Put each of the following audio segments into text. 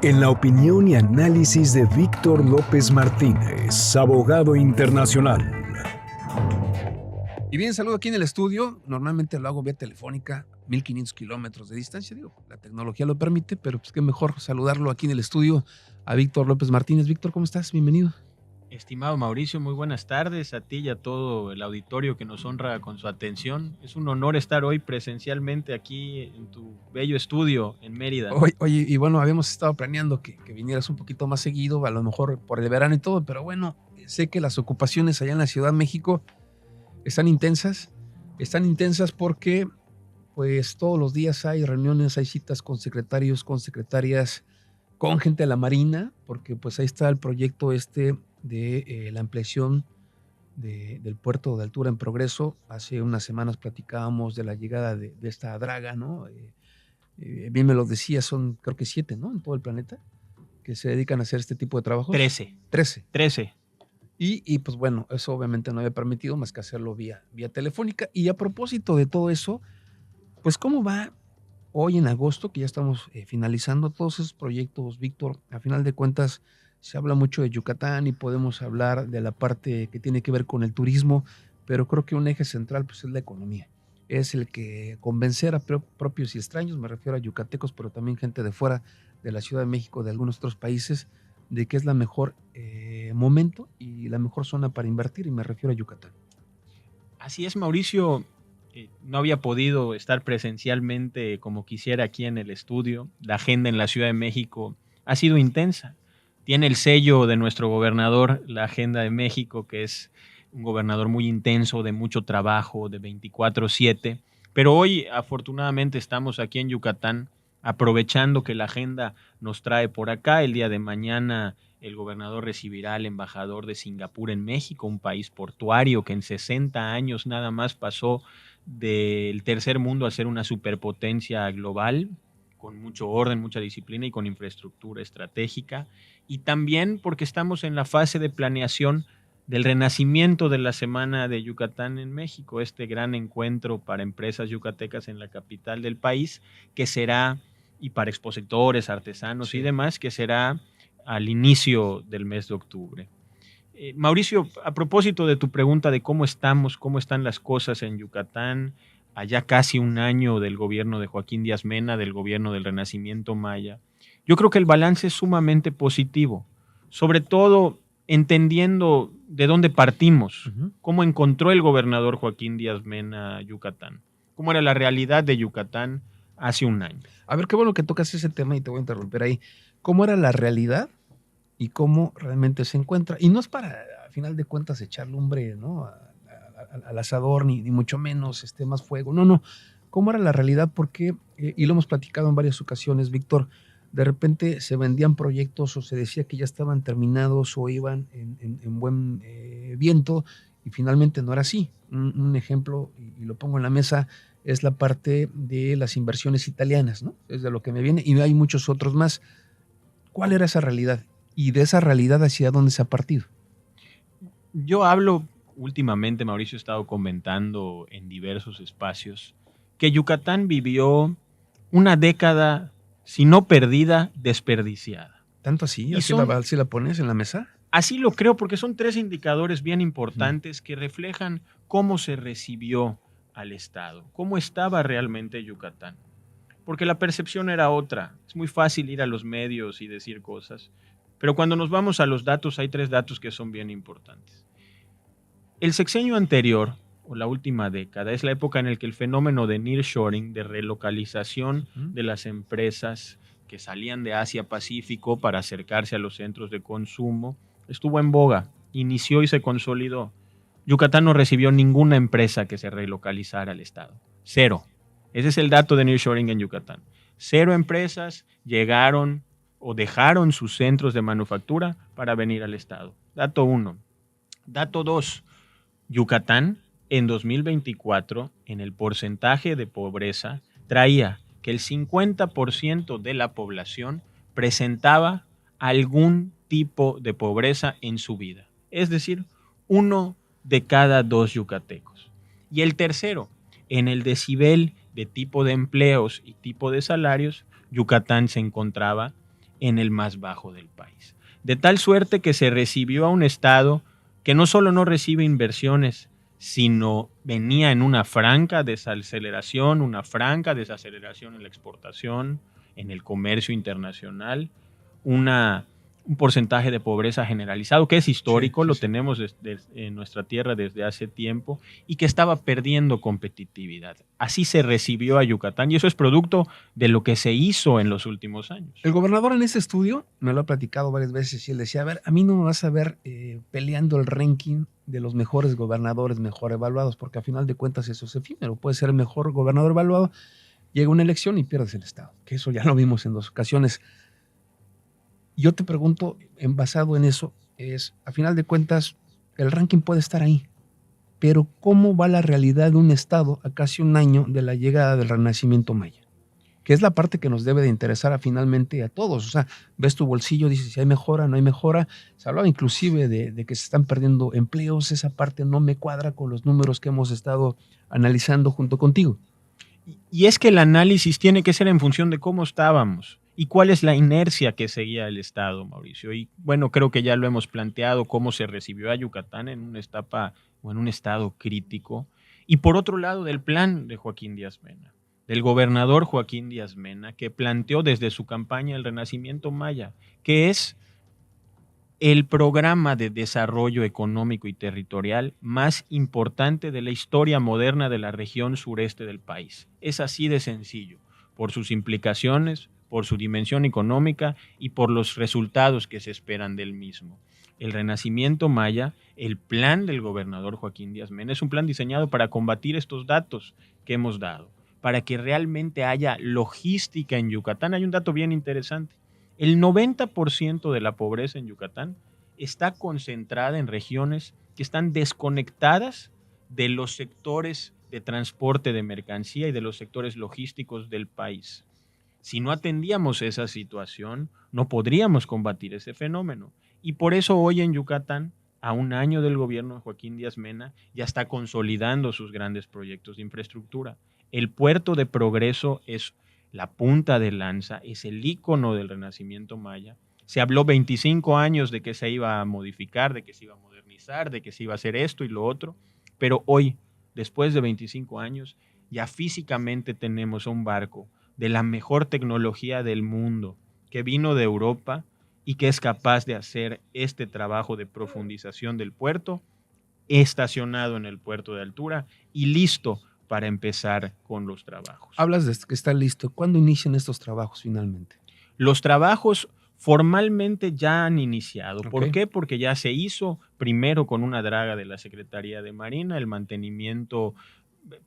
En la opinión y análisis de Víctor López Martínez, abogado internacional. Y bien, saludo aquí en el estudio. Normalmente lo hago vía telefónica, 1500 kilómetros de distancia. Digo, la tecnología lo permite, pero pues qué mejor saludarlo aquí en el estudio a Víctor López Martínez. Víctor, ¿cómo estás? Bienvenido. Estimado Mauricio, muy buenas tardes a ti y a todo el auditorio que nos honra con su atención. Es un honor estar hoy presencialmente aquí en tu bello estudio en Mérida. Oye, y bueno, habíamos estado planeando que vinieras un poquito más seguido, a lo mejor por el verano y todo, pero bueno, sé que las ocupaciones allá en la Ciudad de México están intensas porque pues todos los días hay reuniones, hay citas con secretarios, con secretarias, con gente de la Marina, porque pues ahí está el proyecto de la ampliación del puerto de altura en Progreso. Hace unas semanas platicábamos de la llegada de esta draga, ¿no? Bien me lo decía, son creo que 7, ¿no? En todo el planeta que se dedican a hacer este tipo de trabajos. 13. Y pues bueno, eso obviamente no había permitido más que hacerlo vía telefónica. Y a propósito de todo eso, pues ¿cómo va hoy en agosto, que ya estamos finalizando todos esos proyectos, Víctor? A final de cuentas, se habla mucho de Yucatán y podemos hablar de la parte que tiene que ver con el turismo, pero creo que un eje central pues, es la economía. Es el que convencer a propios y extraños, me refiero a yucatecos, pero también gente de fuera de la Ciudad de México, de algunos otros países, de que es la mejor momento y la mejor zona para invertir, y me refiero a Yucatán. Así es, Mauricio. No había podido estar presencialmente como quisiera aquí en el estudio. La agenda en la Ciudad de México ha sido intensa. Tiene el sello de nuestro gobernador, la Agenda de México, que es un gobernador muy intenso, de mucho trabajo, de 24/7. Pero hoy, afortunadamente, estamos aquí en Yucatán, aprovechando que la agenda nos trae por acá. El día de mañana el gobernador recibirá al embajador de Singapur en México, un país portuario que en 60 años nada más pasó del tercer mundo a ser una superpotencia global, con mucho orden, mucha disciplina y con infraestructura estratégica. Y también porque estamos en la fase de planeación del renacimiento de la Semana de Yucatán en México, este gran encuentro para empresas yucatecas en la capital del país, que será, y para expositores, artesanos y demás, que será al inicio del mes de octubre. Mauricio, a propósito de tu pregunta de cómo estamos, cómo están las cosas en Yucatán, allá casi un año del gobierno de Joaquín Díaz Mena, del gobierno del Renacimiento Maya, yo creo que el balance es sumamente positivo, sobre todo entendiendo de dónde partimos, cómo encontró el gobernador Joaquín Díaz Mena Yucatán, cómo era la realidad de Yucatán hace un año. A ver, qué bueno que tocas ese tema y te voy a interrumpir ahí. ¿Cómo era la realidad y cómo realmente se encuentra? Y no es para, a final de cuentas, echar lumbre, ¿no? al asador, ni mucho menos más fuego. No. ¿Cómo era la realidad? Porque, y lo hemos platicado en varias ocasiones, Víctor, de repente se vendían proyectos o se decía que ya estaban terminados o iban en buen viento, y finalmente no era así. Un ejemplo, y lo pongo en la mesa, es la parte de las inversiones italianas, ¿no? Es de lo que me viene, y hay muchos otros más. ¿Cuál era esa realidad? Y de esa realidad, ¿hacia dónde se ha partido? Yo hablo últimamente, Mauricio, he estado comentando en diversos espacios que Yucatán vivió una década, si no perdida, desperdiciada. ¿Tanto así? ¿Así la pones en la mesa? Así lo creo, porque son 3 indicadores bien importantes que reflejan cómo se recibió al Estado, cómo estaba realmente Yucatán. Porque la percepción era otra. Es muy fácil ir a los medios y decir cosas, pero cuando nos vamos a los datos, hay 3 datos que son bien importantes. El sexenio anterior, o la última década, es la época en la que el fenómeno de nearshoring, de relocalización de las empresas que salían de Asia-Pacífico para acercarse a los centros de consumo, estuvo en boga, inició y se consolidó. Yucatán no recibió ninguna empresa que se relocalizara al estado. 0. Ese es el dato de nearshoring en Yucatán. 0 empresas llegaron o dejaron sus centros de manufactura para venir al estado. Dato 1. Dato 2. Yucatán en 2024, en el porcentaje de pobreza, traía que el 50% de la población presentaba algún tipo de pobreza en su vida. Es decir, 1 de cada 2 yucatecos. Y el tercero, en el decibel de tipo de empleos y tipo de salarios, Yucatán se encontraba en el más bajo del país. De tal suerte que se recibió a un Estado que no solo no recibe inversiones, sino venía en una franca desaceleración, en la exportación, en el comercio internacional, un porcentaje de pobreza generalizado, que es histórico, lo tenemos en nuestra tierra desde hace tiempo, y que estaba perdiendo competitividad. Así se recibió a Yucatán, y eso es producto de lo que se hizo en los últimos años. El gobernador en ese estudio me lo ha platicado varias veces y él decía, a ver, a mí no me vas a ver peleando el ranking de los mejores gobernadores mejor evaluados, porque a final de cuentas eso es efímero. Puede ser el mejor gobernador evaluado, llega una elección y pierdes el estado, que eso ya lo vimos en 2 ocasiones. Yo te pregunto, basado en eso, a final de cuentas, el ranking puede estar ahí, pero ¿cómo va la realidad de un estado a casi un año de la llegada del Renacimiento Maya? Que es la parte que nos debe de interesar finalmente a todos. O sea, ves tu bolsillo, dices si hay mejora, no hay mejora. Se hablaba inclusive de que se están perdiendo empleos, esa parte no me cuadra con los números que hemos estado analizando junto contigo. Y es que el análisis tiene que ser en función de cómo estábamos y cuál es la inercia que seguía el Estado, Mauricio. Y bueno, creo que ya lo hemos planteado, cómo se recibió a Yucatán en una etapa o en un estado crítico. Y por otro lado, del plan de Joaquín Díaz Mena, del gobernador Joaquín Díaz Mena, que planteó desde su campaña el Renacimiento Maya, que es el programa de desarrollo económico y territorial más importante de la historia moderna de la región sureste del país. Es así de sencillo, por sus implicaciones, por su dimensión económica y por los resultados que se esperan del mismo. El Renacimiento Maya, el plan del gobernador Joaquín Díaz Mena, es un plan diseñado para combatir estos datos que hemos dado, para que realmente haya logística en Yucatán. Hay un dato bien interesante. El 90% de la pobreza en Yucatán está concentrada en regiones que están desconectadas de los sectores de transporte de mercancía y de los sectores logísticos del país. Si no atendíamos esa situación, no podríamos combatir ese fenómeno. Y por eso hoy en Yucatán, a un año del gobierno de Joaquín Díaz Mena, ya está consolidando sus grandes proyectos de infraestructura. El puerto de Progreso es la punta de lanza, es el ícono del Renacimiento Maya. Se habló 25 años de que se iba a modificar, de que se iba a modernizar, de que se iba a hacer esto y lo otro, pero hoy, después de 25 años, ya físicamente tenemos un barco de la mejor tecnología del mundo, que vino de Europa y que es capaz de hacer este trabajo de profundización del puerto, estacionado en el puerto de altura y listo para empezar con los trabajos. Hablas de que está listo. ¿Cuándo inician estos trabajos finalmente? Los trabajos formalmente ya han iniciado. Okay. ¿Por qué? Porque ya se hizo primero con una draga de la Secretaría de Marina, el mantenimiento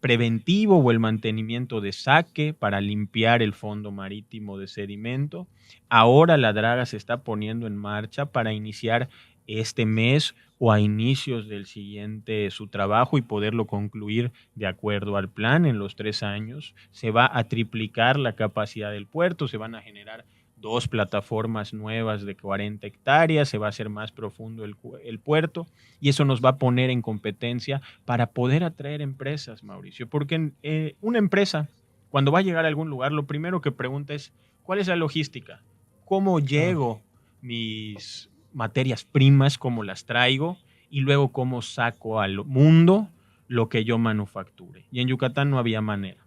preventivo o el mantenimiento de saque para limpiar el fondo marítimo de sedimento. Ahora la draga se está poniendo en marcha para iniciar este mes o a inicios del siguiente su trabajo y poderlo concluir de acuerdo al plan en los 3 años. Se va a triplicar la capacidad del puerto, se van a generar 2 plataformas nuevas de 40 hectáreas, se va a hacer más profundo el puerto y eso nos va a poner en competencia para poder atraer empresas, Mauricio, porque una empresa cuando va a llegar a algún lugar lo primero que pregunta es ¿cuál es la logística? ¿Cómo llego mis materias primas, cómo las traigo y luego cómo saco al mundo lo que yo manufacture? Y en Yucatán no había manera.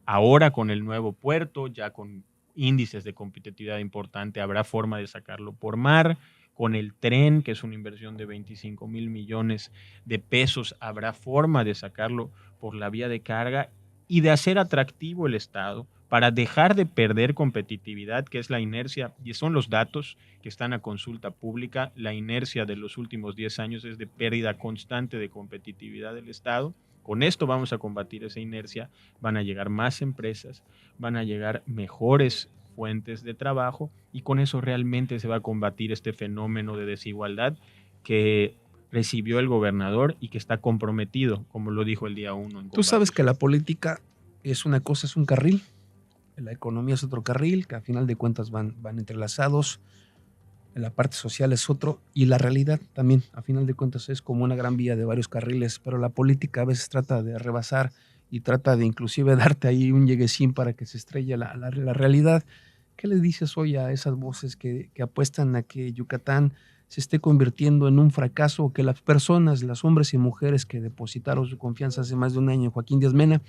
Ahora con el nuevo puerto, ya con índices de competitividad importante, habrá forma de sacarlo por mar. Con el tren, que es una inversión de 25,000 millones de pesos, habrá forma de sacarlo por la vía de carga y de hacer atractivo el Estado para dejar de perder competitividad, que es la inercia, y son los datos que están a consulta pública. La inercia de los últimos 10 años es de pérdida constante de competitividad del Estado. Con esto vamos a combatir esa inercia, van a llegar más empresas, van a llegar mejores fuentes de trabajo y con eso realmente se va a combatir este fenómeno de desigualdad que recibió el gobernador y que está comprometido, como lo dijo el día 1. Tú sabes que la política es una cosa, es un carril, la economía es otro carril, que a final de cuentas van entrelazados, la parte social es otro, y la realidad también, a final de cuentas, es como una gran vía de varios carriles, pero la política a veces trata de rebasar y trata de inclusive darte ahí un lleguesín para que se estrelle la realidad. ¿Qué le dices hoy a esas voces que apuestan a que Yucatán se esté convirtiendo en un fracaso, o que las personas, los hombres y mujeres que depositaron su confianza hace más de un año en Joaquín Díaz Mena,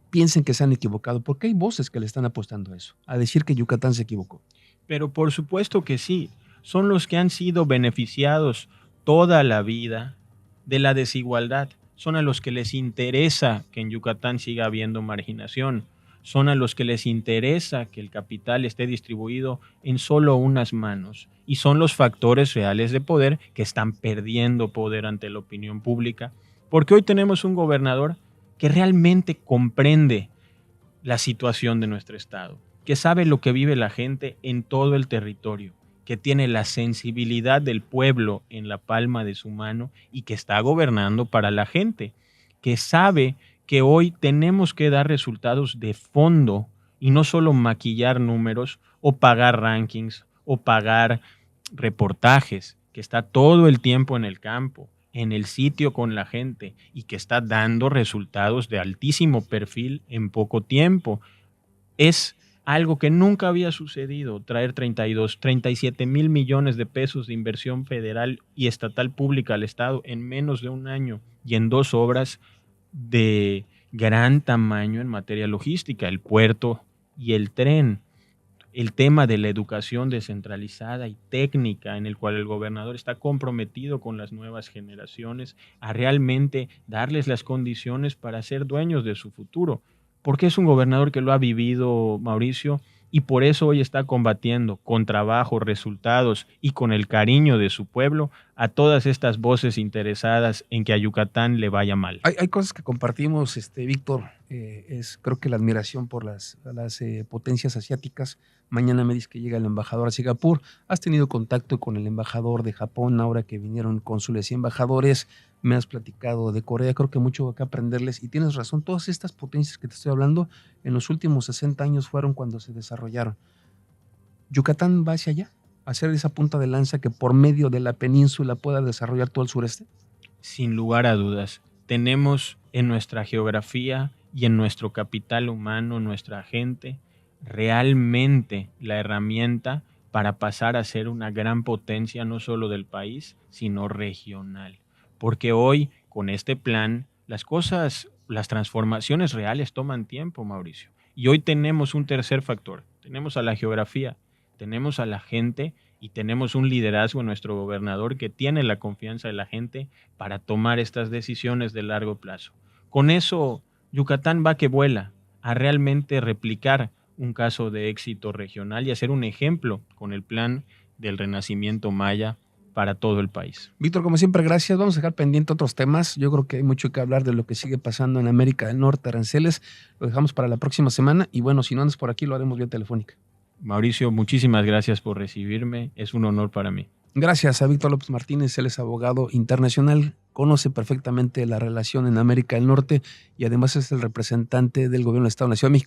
piensen que se han equivocado? Porque hay voces que le están apostando a eso, a decir que Yucatán se equivocó. Pero por supuesto que sí, son los que han sido beneficiados toda la vida de la desigualdad, son a los que les interesa que en Yucatán siga habiendo marginación, son a los que les interesa que el capital esté distribuido en solo unas manos, y son los factores reales de poder que están perdiendo poder ante la opinión pública, porque hoy tenemos un gobernador que realmente comprende la situación de nuestro estado, que sabe lo que vive la gente en todo el territorio, que tiene la sensibilidad del pueblo en la palma de su mano y que está gobernando para la gente, que sabe que hoy tenemos que dar resultados de fondo y no solo maquillar números o pagar rankings o pagar reportajes, que está todo el tiempo en el campo, en el sitio con la gente y que está dando resultados de altísimo perfil en poco tiempo. Es algo que nunca había sucedido, traer 37 mil millones de pesos de inversión federal y estatal pública al Estado en menos de un año y en 2 obras de gran tamaño en materia logística, el puerto y el tren. El tema de la educación descentralizada y técnica, en el cual el gobernador está comprometido con las nuevas generaciones a realmente darles las condiciones para ser dueños de su futuro. Porque es un gobernador que lo ha vivido, Mauricio, y por eso hoy está combatiendo con trabajo, resultados y con el cariño de su pueblo a todas estas voces interesadas en que a Yucatán le vaya mal. Hay cosas que compartimos, Víctor, creo que la admiración por las potencias asiáticas. Mañana me dice que llega el embajador a Singapur. Has tenido contacto con el embajador de Japón ahora que vinieron cónsules y embajadores. Me has platicado de Corea, creo que mucho que aprenderles, y tienes razón, todas estas potencias que te estoy hablando en los últimos 60 años fueron cuando se desarrollaron. ¿Yucatán va hacia allá? ¿A hacer esa punta de lanza que por medio de la península pueda desarrollar todo el sureste? Sin lugar a dudas, tenemos en nuestra geografía y en nuestro capital humano, nuestra gente, realmente la herramienta para pasar a ser una gran potencia no solo del país, sino regional. Porque hoy, con este plan, las transformaciones reales toman tiempo, Mauricio. Y hoy tenemos un tercer factor. Tenemos a la geografía, tenemos a la gente y tenemos un liderazgo en nuestro gobernador que tiene la confianza de la gente para tomar estas decisiones de largo plazo. Con eso, Yucatán va que vuela a realmente replicar un caso de éxito regional y hacer un ejemplo con el plan del renacimiento maya para todo el país. Víctor, como siempre, gracias. Vamos a dejar pendiente otros temas. Yo creo que hay mucho que hablar de lo que sigue pasando en América del Norte, aranceles. Lo dejamos para la próxima semana y bueno, si no andas por aquí, lo haremos vía telefónica. Mauricio, muchísimas gracias por recibirme. Es un honor para mí. Gracias a Víctor López Martínez. Él es abogado internacional, conoce perfectamente la relación en América del Norte y además es el representante del gobierno del Estado de la Ciudad de México.